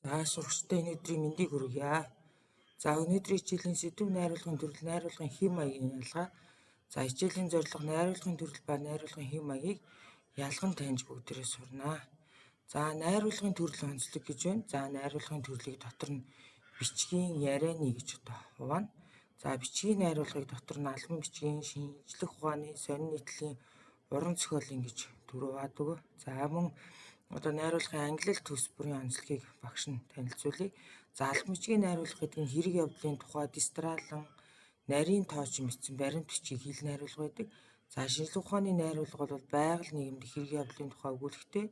За сурагчтай энэ өдрийн мэндийг хүргье. За өнөөдрийн хичээлийн сэдв найруулгын төрөл, найруулгын хэв маягийн ялгаа. За хичээлийн зорилго найруулгын төрөл ба найруулгын хэв маягийг ялган таньж бүгдээрээ сурнаа. За найруулгын төрөл онцлог гэж байна. За найруулгын төрлийг дотор нь бичгийн ярианы гэж одоо хуваана. За бичгийн найруулгыг дотор нь албан бичгийн, шинжлэх ухааны, сонин нийтлэлийн, уран зохиолын гэж дөрвөөд өгөө. За мөн одоо найруулгын англи төс бүрийн онцлогийг багш нь танилцуулъя. За албан бичгийн найруулга гэдэг нь хэрэг явдлын тухай дистралан, нарийн тоочин бичсэн баримт бичгийг хэл найруулга байдаг. За шинжлэх ухааны найруулга бол байгаль нийгэмд хэрэг явдлын тухай өгүүлэхтэй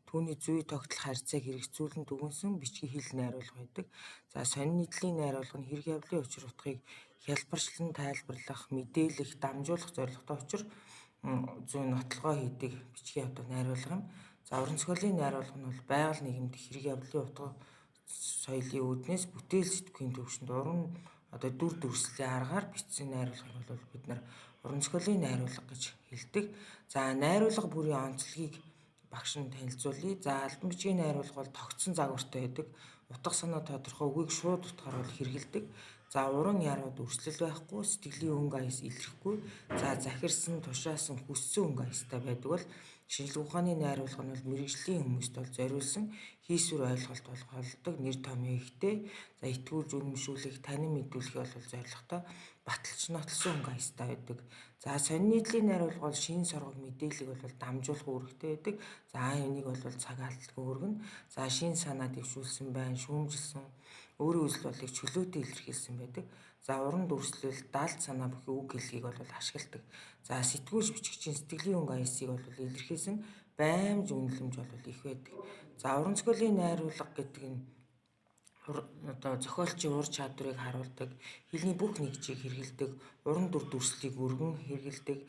түүний зүй тогтол харьцааг хэрэгжүүлэн дүгнсэн бичгийн хэл найруулга байдаг. За сонин нийтлийн найруулга нь хэрэг явдлын учир утгыг хялбарчлан тайлбарлах, мэдээлэх, дамжуулах зорилготой учир зүй нотлогоо хийдэг бичгийн явдал найруулга юм. За уран зохиолын найруулга нь бол байгаль нийгэмд хэрэг явдлын утга соёлын үүднээс бүтээл сэтгүүлийн төвшөнд уран одоо дүр төрслийн аргаар бичсэн найруулгыг бол бид нар уран зохиолын найруулга гэж хэлдэг. За найруулга бүрийн онцлогийг багш нь танилцуулъя. За албан бичгийн найруулга бол тогтсон загвартай байдаг. Утга санаа тодорхой үгийг шууд утгаараа хэрэгэлдэг. За уран ярууд өрсөлдөл байхгүй, сэтгэлийн өнгө аяс илэрхгүй. За захирсан, тушаасан, хүссэн өнгө аястай байдаг бол шинжлэх ухааны найруулга нь бол мэргэжлийн хүмүүст бол зориулсан хийсвэр ойлголт болгодог нэр томьёо ихтэй. За итгүүлж үнэмшүүлэх, танин мэдүүлэх бол зорилготой баталж нотлсон өнгө аястай байдаг. За сонин нийтлийн найруулга бол шин соргог мэдээллийг бол дамжуулах үүрэгтэй байдаг. За энийг бол цаг алдалгүй өргөнө. За шин санаа дэвшүүлсэн байна, шүүмжилсэн өөрийн үзэл бодлыг чөлөөтэй илэрхийлсэн байдаг. За уран дүрслэл, даалт санаа бүхий үг хэлхийг бол ашигладаг. За сэтгүүлч бичигчийн сэтгэлийн өнгө аясыг бол илэрхийлсэн баймж үнэлэмж бол их байдаг. За уран зохиолын найруулга гэдэг нь одоо зохиолчийн ур чадварыг харуулдаг, хэлний бүх нэгжийг хэрэгэлдэг, уран дүр дүрслэлийг өргөн хэрэгэлдэг.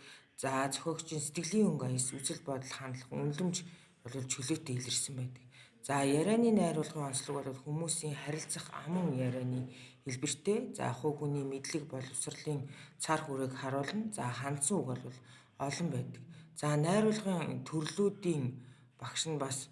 За зохиогчийн сэтгэлийн өнгө аяс, үзэл бодол, хандлага, үнэлэмж бол чөлөөтэй илэрсэн байдаг. За ярианы найруулгын онцлог бол хүмүүсийн харилцах аман ярианы хэлбэртэй. За хувь хүний мэдлэг боловсролын цар хүрээг харуулна. За хандсан үг бол олон байдаг. За найруулгын төрлүүдийн багш нь бас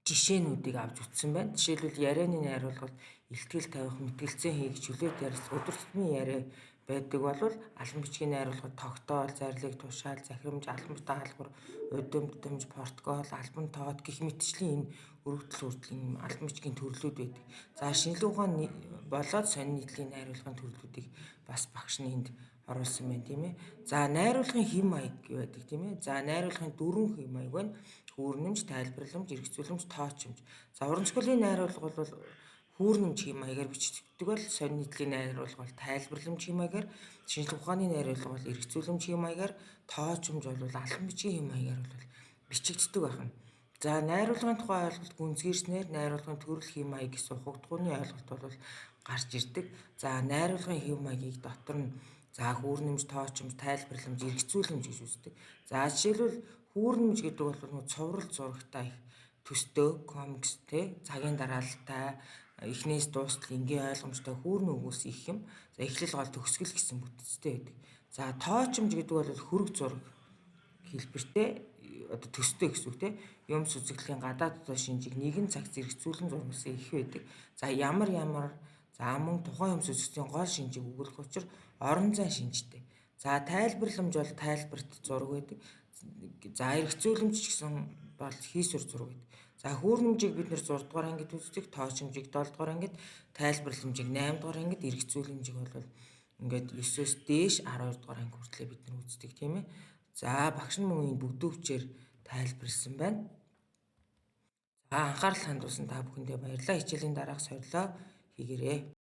жишээнүүдийг авч үзсэн байна. Жишээлбэл ярианы найруулга бол илтгэл тавих, мэтгэлцээ хийх, чөлөөт ярих, өдөр тутмын яриа байдаг болвол албан бичгийн найруулга тогтоол, зарлиг, тушаал, захирамж, албан даалгавар, удамж, протокол, албан тоот гэх мэтчлийн энэ өргөдөл хүртлийн албан бичгийн төрлүүд байдаг. За шинжлэх ухааны болоод сонин нийтлийн найруулгын төрлүүдийг бас багш нь энд оруулсан байна тийм ээ. За найруулгын хэв маяг байдаг тийм ээ. За найруулгын дөрвөн хэв маяг байна. Хүүрнэмж, тайлбарламж, эргэцүүлэмж, тоочмж. За уран зохиолын найруулга бол хүүрнэмж хэв маягаар бичигддэг бол сонин нийтлийн найруулга бол тайлбарламж хэв маягаар, шинжлэх ухааны найруулга бол эргэцүүлэмж хэв маягаар, тоочмж бол албан бичгийн хэв маягаар бол бичигддэг байна. За найруулгын тухай ойлголт гүнзгийрснээр найруулгын төрөл хэв маяг гэсэн ухагдгууны ойлголт бол гарч ирдэг. За найруулгын хэв маягийг дотор нь за хүүрнэмж, тоочмж, тайлбарламж, эргэцүүлэмж гэж үздэг. За жишээлбэл хүүрнэмж гэдэг бол цуврал зурагтай их төстэй, комикстэй, цагийн дараалалтай, эхнээс дуустал энгийн ойлгомжтой хүүрнэн өгүүлс их юм. За эхлэл гол төгсгөл гэсэн бүтцтэй байдаг. За тоочмж гэдэг бол хөрөг зураг хэлбэртэй одоо төстэй гэсэн үг тийм юм сүзэгдлийн гадаад дотоод шинжийг нэгэн цаг зэрэгцүүлэн зурмалсан их байдаг. За ямар за мөн тухайн юм сүзэгдлийн гол шинжийг өгүүлэх учир орон зай шинжтэй. За тайлбарламж бол тайлбарт зураг байдаг. За эргэцүүлэмж ч гэсэн бол хийсвэр зураг байдаг. За хүүрнэмжийг бид нэр 6 дугаар ангид үздэг, тоочмжийг 7 дугаар ангид, тайлбарламжийг 8 дугаар ангид, эргэцүүлэмжийг бол ингээд 9-өөс дээш 12 дугаар анги хүртлээр бид нар үздэг тийм ээ. За багш нь мөн энэ бүдүүвчээр тайлбарлсан байна. За анхаарал хандуулсан та бүхэндээ баярлалаа. Хичээлийн дараах сорилоо хийгээрэй.